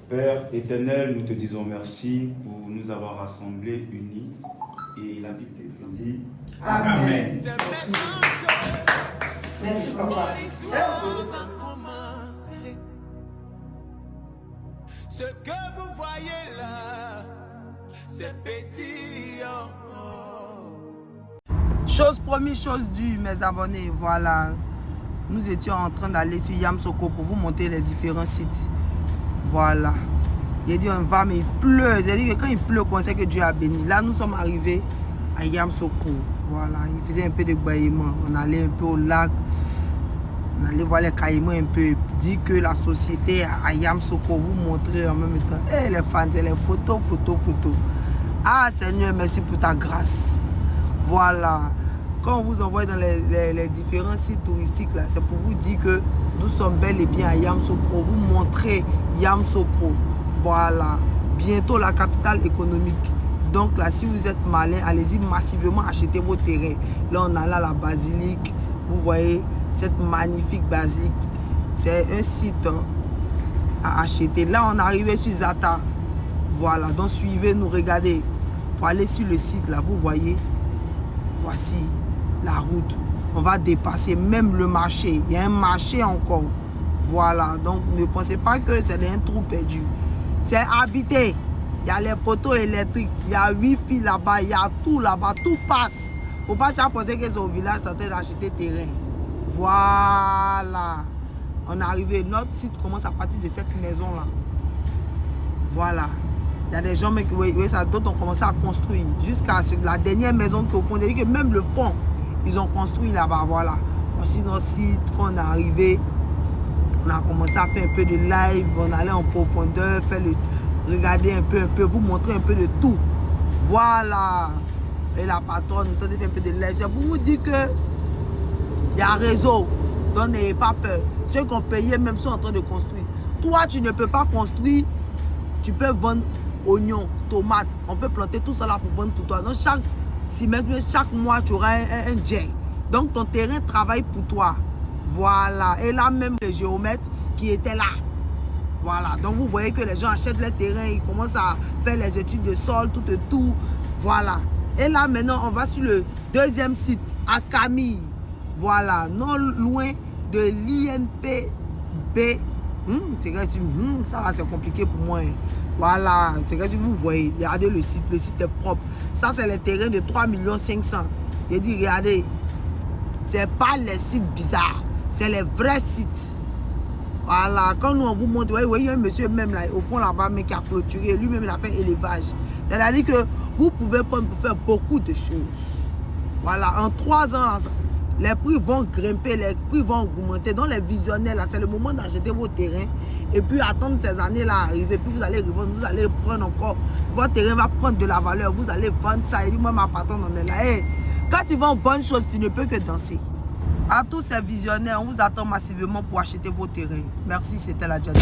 Père éternel, nous te disons merci pour nous avoir rassemblés, unis, et la Bible dit Amen. Merci, papa. Ce que vous voyez là, c'est petit encore. Chose promise, chose due, mes abonnés. Voilà. Nous étions en train d'aller sur Yamsoko pour vous montrer les différents sites. Voilà. Il a dit on va, mais il pleut. Il a dit que quand il pleut, on sait que Dieu a béni. Là, nous sommes arrivés à Yamsoko. Voilà. Il faisait un peu de bâillement. On allait un peu au lac. On allait voir les caillements un peu. Dit que la société à Yamsoko vous montrer en même temps. Et les fans, les photos. Ah Seigneur, merci pour ta grâce. Voilà. Quand on vous envoie dans les différents sites touristiques, là, c'est pour vous dire que nous sommes bel et bien à Yamsoko. Vous montrer Yamsoko. Voilà. Bientôt la capitale économique. Donc là, si vous êtes malin, allez-y massivement acheter vos terrains. Là, on a là la basilique. Vous voyez cette magnifique basilique. C'est un site à acheter. Là, on est arrivé sur Zata. Voilà. Donc, suivez-nous, regardez. Pour aller sur le site, là, vous voyez. Voici la route. On va dépasser même le marché. Il y a un marché encore. Voilà. Donc, ne pensez pas que c'est un trou perdu. C'est habité. Il y a les poteaux électriques. Il y a Wi-Fi là-bas. Il y a tout là-bas. Tout passe. Faut pas penser que c'est au village en train d'acheter terrain. Voilà. On est arrivé. Notre site commence à partir de cette maison-là. Voilà. Il y a des gens qui, oui, ça, d'autres ont commencé à construire. Jusqu'à la dernière maison qui est au fond. C'est-à-dire que même le fond, ils ont construit là-bas. Voilà. Voici notre site. Quand on est arrivé, on a commencé à faire un peu de live. On allait en profondeur, faire le, regarder un peu, vous montrer un peu de tout. Voilà. Et la patronne, on a fait un peu de live. C'est pour vous dire que il y a un réseau. Donc n'ayez pas peur. Ceux qui ont payé même sont en train de construire. Toi, tu ne peux pas construire. Tu peux vendre oignons, tomates. On peut planter tout ça là pour vendre pour toi. Donc chaque semestre, chaque mois, tu auras un jet. Donc ton terrain travaille pour toi. Voilà. Et là même les géomètres qui étaient là. Voilà. Donc vous voyez que les gens achètent les terrains. Ils commencent à faire les études de sol, tout. Voilà. Et là maintenant, on va sur le deuxième site, à Camille. Voilà. Non loin de l'INPB. C'est vrai, ça là c'est compliqué pour moi. Voilà, c'est vrai si vous voyez, regardez le site est propre. Ça c'est les terrains de 3 500 000. J'ai dit regardez, c'est pas les sites bizarres, c'est les vrais sites. Voilà, quand nous on vous montre, vous voyez, il y a un monsieur même là, au fond là-bas, mais qui a clôturé, lui-même il a fait élevage. C'est-à-dire que vous pouvez prendre pour faire beaucoup de choses. Voilà, en 3 ans, les prix vont grimper, les prix vont augmenter. Donc les visionnaires, là, c'est le moment d'acheter vos terrains. Et puis attendre ces années-là arriver. Puis vous allez revendre, vous allez prendre encore. Votre terrain va prendre de la valeur. Vous allez vendre ça. Et moi, ma patronne en est là. Hey, quand ils vendent bonne chose, tu ne peux que danser. À tous ces visionnaires, on vous attend massivement pour acheter vos terrains. Merci, c'était la Djadja.